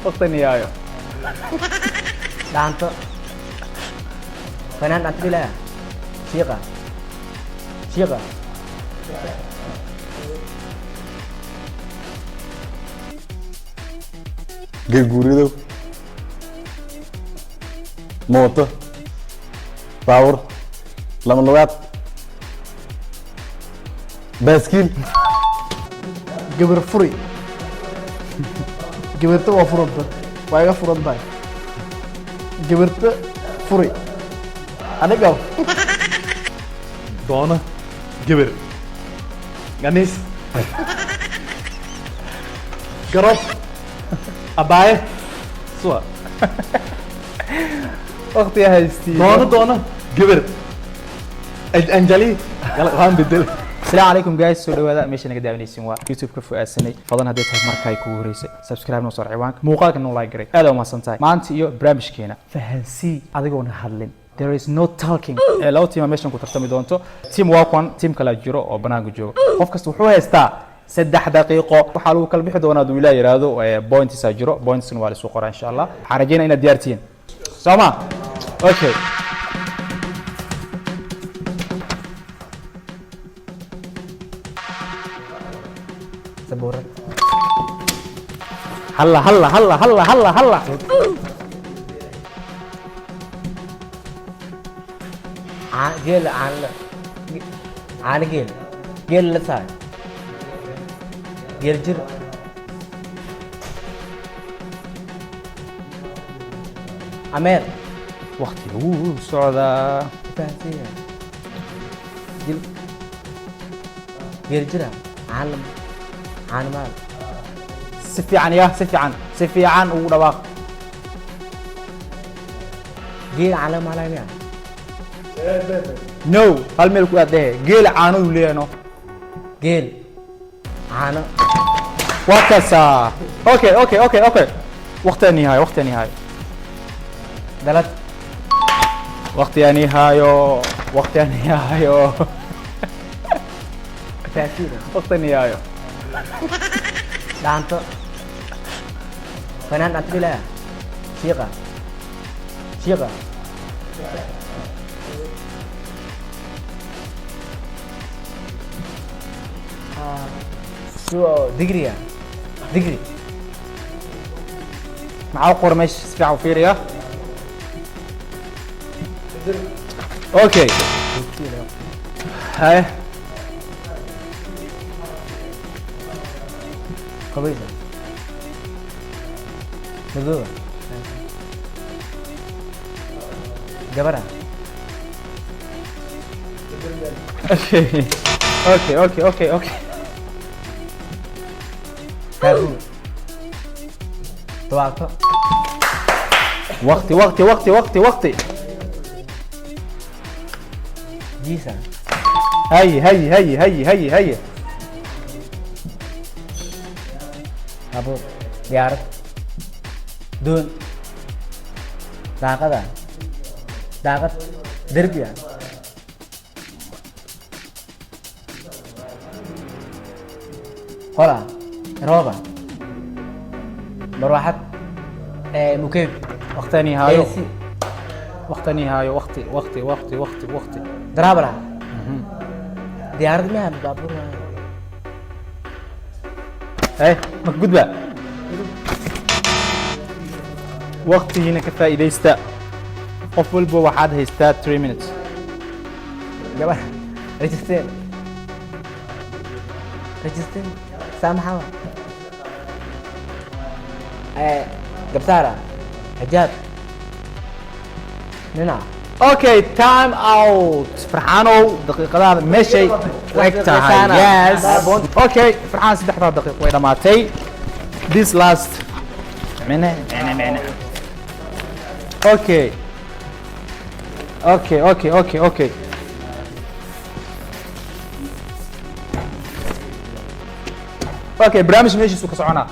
وقت النهاية دانتو فنان أنت بلا شيقة شيقة Gurguredo. Moto. Power. Lama luat. Baiskil. gabar furi gabarta waa furanta waa iga furan tahay gabarta furi aniga دونة جبر غنيس قرب أباية سوا وقت يا هايستي دونة جبر أنجلي يلا غان بدل السلام عليكم جايز سو دhowaada meesha naga daawanaysiin waa youtube ka fu'aasanay fadlan haddii tahay markay kugu horeysay subscribe noo soo ciwaanka muuqaalka noo like garay aad u mahadsantahay maanta iyo barnaamijkeena fahansii adigoona hadlin there is no talking laba tiim meeshan ku tartami doonto team waa kuwan team kala jiro oo banaanka jooga qof kasta wuxuu haystaa 3 daqiiqo waxa lagu kala bixi doonaa duu ilaa yiraahdo points jiro points waa la soo qoraa insha Allah waxaan rajaynayaa inaad diyaartiin sooma okay سبورة هلا هلا هلا هلا هلا هلا جيل عن جيل لسان جيل جر عمير وقتي سعودة فانسية جيل جرا عالم عالم سفي عن يا سفي عن ودواق جيل عالم على مين نو هالميل كو ده جيل عانو لينو جيل عانا وكسا اوكي وقت النهاية دلت وقت النهاية فانسية وقت النهاية دانتو فنان أنت بلا شيقة شيقة شو دقري معاه قرمش سفيع وفيريا اوكي هاي قبيلة نقول جبرة اوكي كابو توقف وقتي جيسا هي أبو يعرف دون داقة دربيا هلا روبا مروحة مكيف وقت النهاية AC وقتي درابرا ديارد مياه بابور ايه مكبوت بقى وقتي هنا كفاية يستا قفل بو واحد هيستا 3 minutes جبر ريجستين سامحة قبسارة حجاب ننا اوكي تايم اوت فرحانو دقيقة ماشي وقتها يس اوكي فرحان 3 دقائق وإذا ماتي this last منه اوكي اوكي برامج ماشي سوق سعونا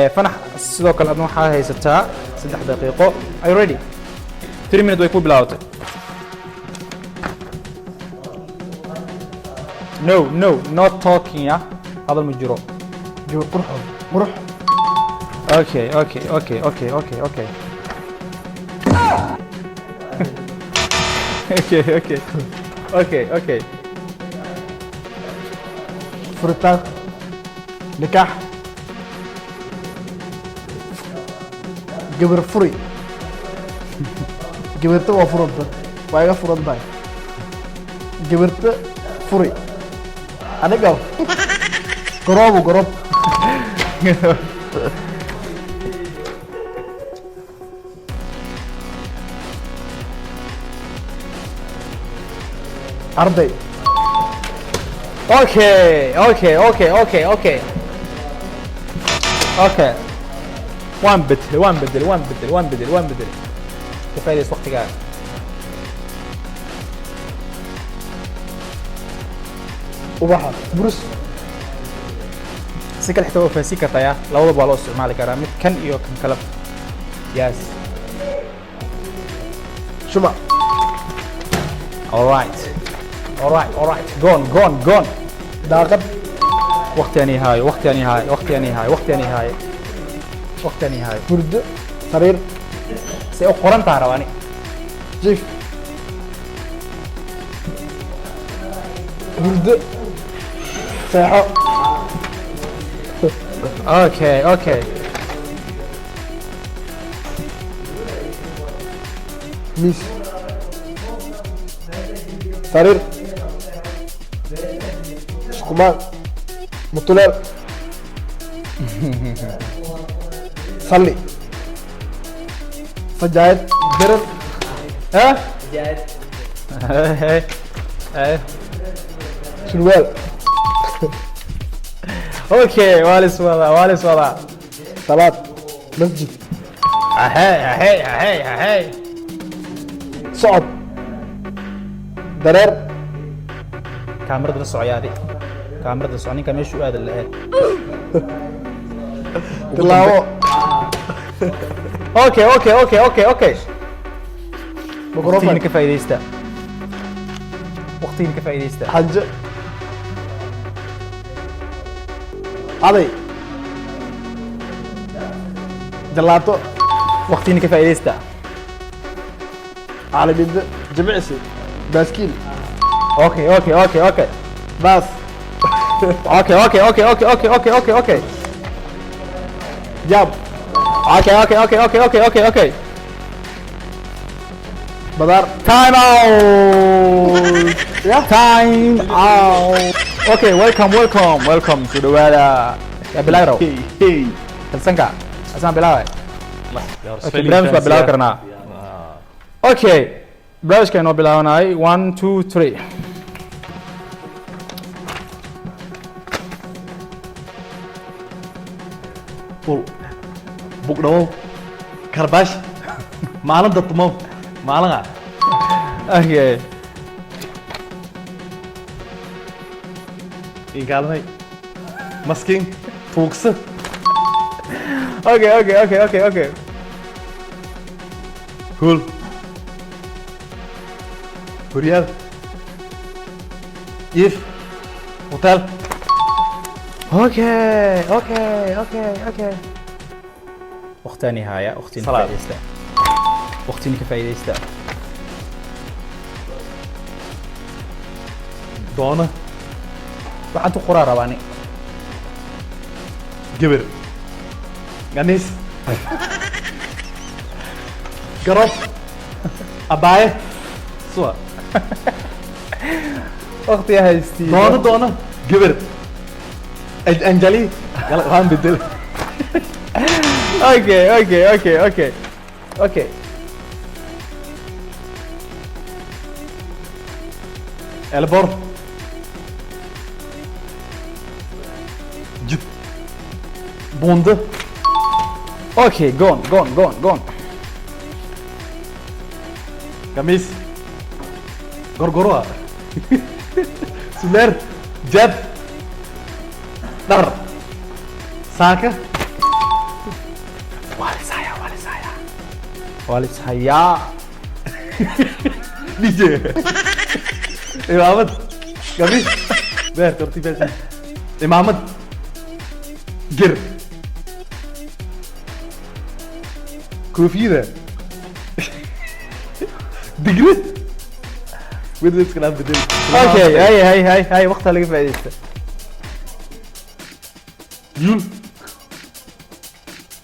فنح sidoo kale adna waxaa haysataa 3 daqiiqo are you ready 3 minutes way ku bilaawtay no not talking ya hadal ma jiro مروح اوكي اوكي اوكي اوكي اوكي اوكي اوكي اوكي اوكي اوكي furitaan nikaax gabar furi gabarta waa furanta waa iga furan tahay gabarta furi aniga garoobu garoob arday اوكي اوكي اوكي اوكي اوكي اوكي وان بدل وان بدل وان بدل وان بدل وان بدل كفايه وقت قاعد ubaxa burus si kale xitaa waa fahansiin kartaa yaa labadaba waa loo isticmaali karaa mid kan iyo kan kale yes shumac alright alright alright gone gone gone daaqad وقتي أني هاي وقتي أني هاي وقتي أني هاي وقتي أني هاي وقتي أني هاي hurdo sariir سي قرن تعرفاني jiif hurdo seexo اوكي اوكي miis sariir iskumaan mutuleel salli sajaayad garan ها ايه ايه surwaal اوكي والس وضع والس وضع salaad masjid هاي هاي هاي هاي socod dareer كاميرا الصعيادي كاميرا الصعيادي كان يشو هذا اللي tilaabo اوكي اوكي اوكي اوكي اوكي وقتين microphone كفايه يستا وقتين كفايه يستا xajo aday jalaato وقتين كفايه يستا caalamiinta jimicsi baaskiil اوكي اوكي اوكي اوكي baas اوكي اوكي اوكي اوكي اوكي اوكي اوكي اوكي jaab اوكي اوكي اوكي اوكي اوكي اوكي اوكي badaar تايم اوت تايم اوت اوكي ويلكم ويلكم ويلكم تو ذا يا بلاغرو تلسنكا اسمع بلاغ اوكي برنامج waa bilaabi karnaa okay barnaamijka inoo bilaabanay 1 2 3 bugdhawow karbaash maalin dadtumow maalin okay inkaalmay maskiin tuugsa okay okay okay okay okay hul huryaal if hotel اوكي اوكي اوكي اوكي اختي نهايه اختي صلاة. كفايديستا اختي كفايديستا doona waxaan ku qoraa rabaani gabar ganiis garob abaaye suwa waqti haystii doona gabar anjali yala waan bedel okay okay okay okay okay elbor jid bundu okay gone gone gone gone kamis gorgoroa suler jab dar saaka walis haya DJ imamad kamis ber tertib basi imamad gir كوفيدة دقرت بدرس كلام بدل اوكي هاي وقتها اللي فايدته يول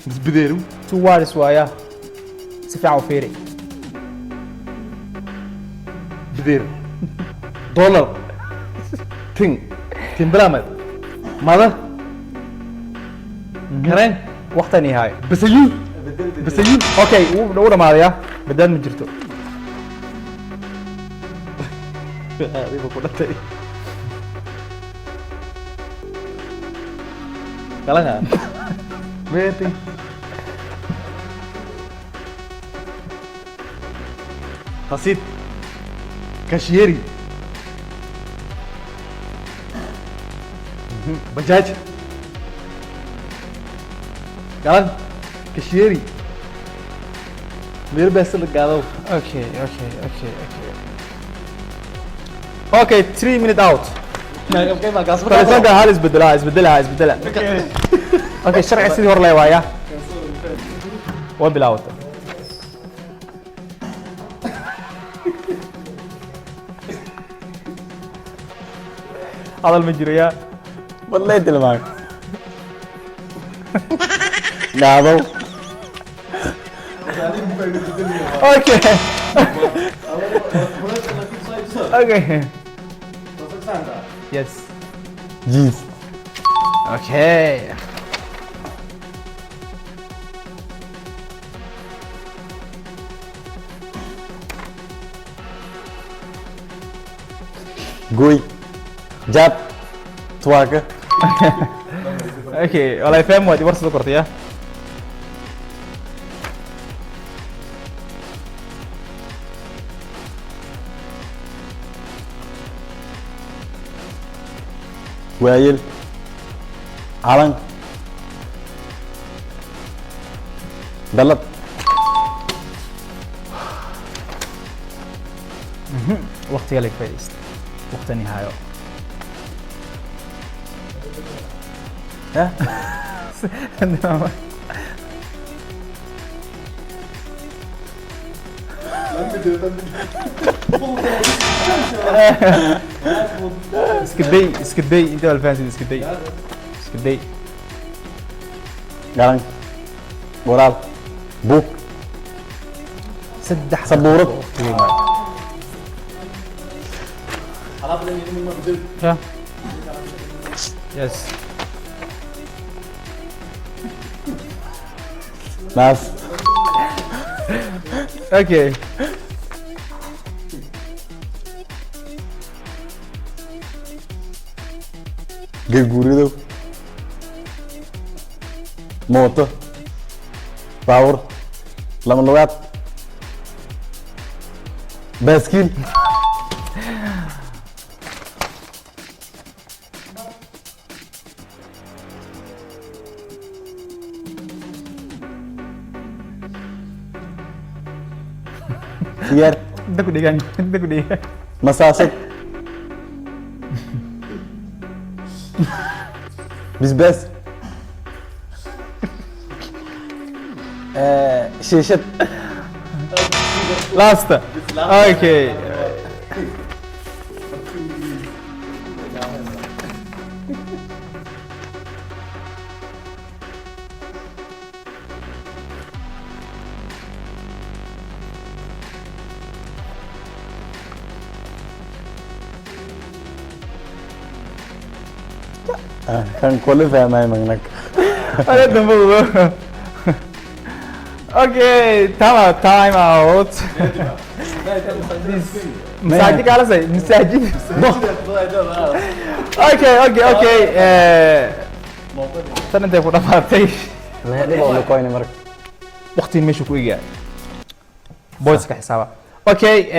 بس بديرو تو وارس وايا سفيع وفيري بدير دولار تين برامج ماذا كرين وقتها نهاية بسيول اوكي ولا ما يا بدل من جرتو هذه بقولها تاني كلامها بيتي حسيت كاشيري بجاج كلام كاشيري मेरे बस लगा दो اوكي 3 minute out मैं कब ما قاص فالسنة هذه اسبدلها اوكي الشرع سيدي ور لا وايا وبلاوت هذا المجري يا والله انت اللي معك نعم اوكي اوكي يس جيز اوكي جوي جاب تواكه اوكي والله فاهم ودي ورصة كرتي يا وايل علن بلد وقت يلي فايست وقت النهاية اسكدي انت والفانسي اسكدي قالن مورال بوك سدح سبورة يس ناس اوكي جرجوريدو موتو باور لما لغات باسكيل سيار دكو دي مساسة بس شيشة لاست اوكي كان كل فاهم منك انا دمبو اوكي تايم اوت مساجد على زي مساجد اوكي سنة انت كنا مارتي ما هذا بقول لك وين مرك وقتي مشوا كويجا بوينتس كحسابه اوكي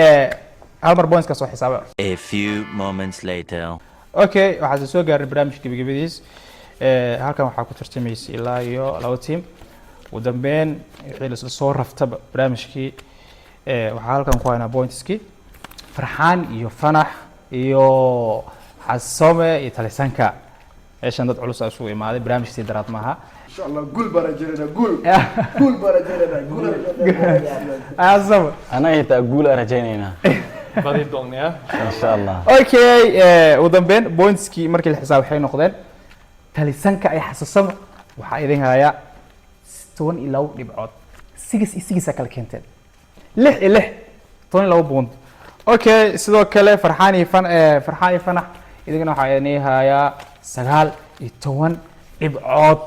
هالمر بوينتس كسو حسابه A few moments later. اوكي waxaa soo gaaray barnaamijka gabagabadiis halkan waxaa ku tartamaysa ilaa iyo laba team ugu dambeyn wixii la soo raftaba barnaamijkii waxaa halkan ku haynaa pointski farxaan iyo fanax iyo xasome iyo talisanka meeshan dad culus isugu imaaday barnaamijkii daraad maaha شاء الله قول برجلنا قول برجلنا قول asaba anaga xitaa guul aan rajaynaynaa badi doonaya insha allah okay ugu dambeyn pointskii markii la xisaab waxay noqdeen talisanka ay xasasama waxaa idin hayaa 12 dhibcood 6 kala keenteen 12 point okay sidoo kale farxaan iyo fanax idina waxaa idin hayaa 19 dhibcood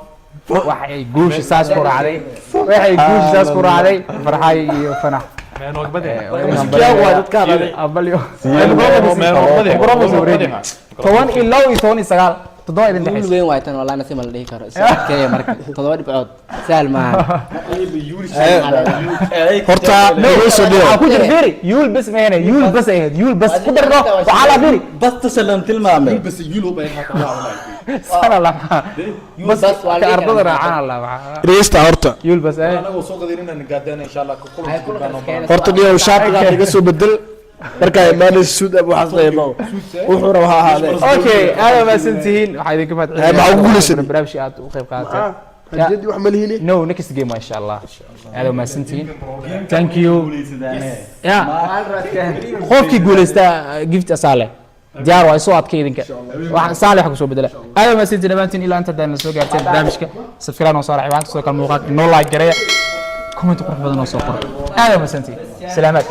waxay guusha saas ku raacday farxaan iyo fanax toban iyo labo iyo 19 toddoba idin guul dhexaysa weyn waay tan wallahi nasi ma la dhihi karo iskeeya marka 7 dhibcood sahal maaha horta waxaa ku jira firi yuul bas ma ahayna yuul bas ay ahayd yuul bas ku darno waxaa la firi basta salam tilmaamay sana la bas ka ardada raacana la ريستا هورتا yuul bas ay horta dhiyo shaatiga laga soo bedel marka imaanay suud abu xasayno wuxuu rabaa ahaade okay aad ma santihiin waxaa idinka mahadcelinayaa maxaa ugu guulaysan? barnaamijka aad u qayb qaadatay hadii wax ma lihini no next game ma sha Allah aad ma santihiin thank you ya qofkii guuleysta gift asale diyaar waa soo adkay idinka wax saalix ku soo bedela aad ma santihiin dhamaantiin ilaa inta daan soo gaarteen barnaamijka subscribe noo saar ciwaanka soo kala muuqaal noo like gareeya comment qurux badan oo soo qor aad ma santihiin salaamaad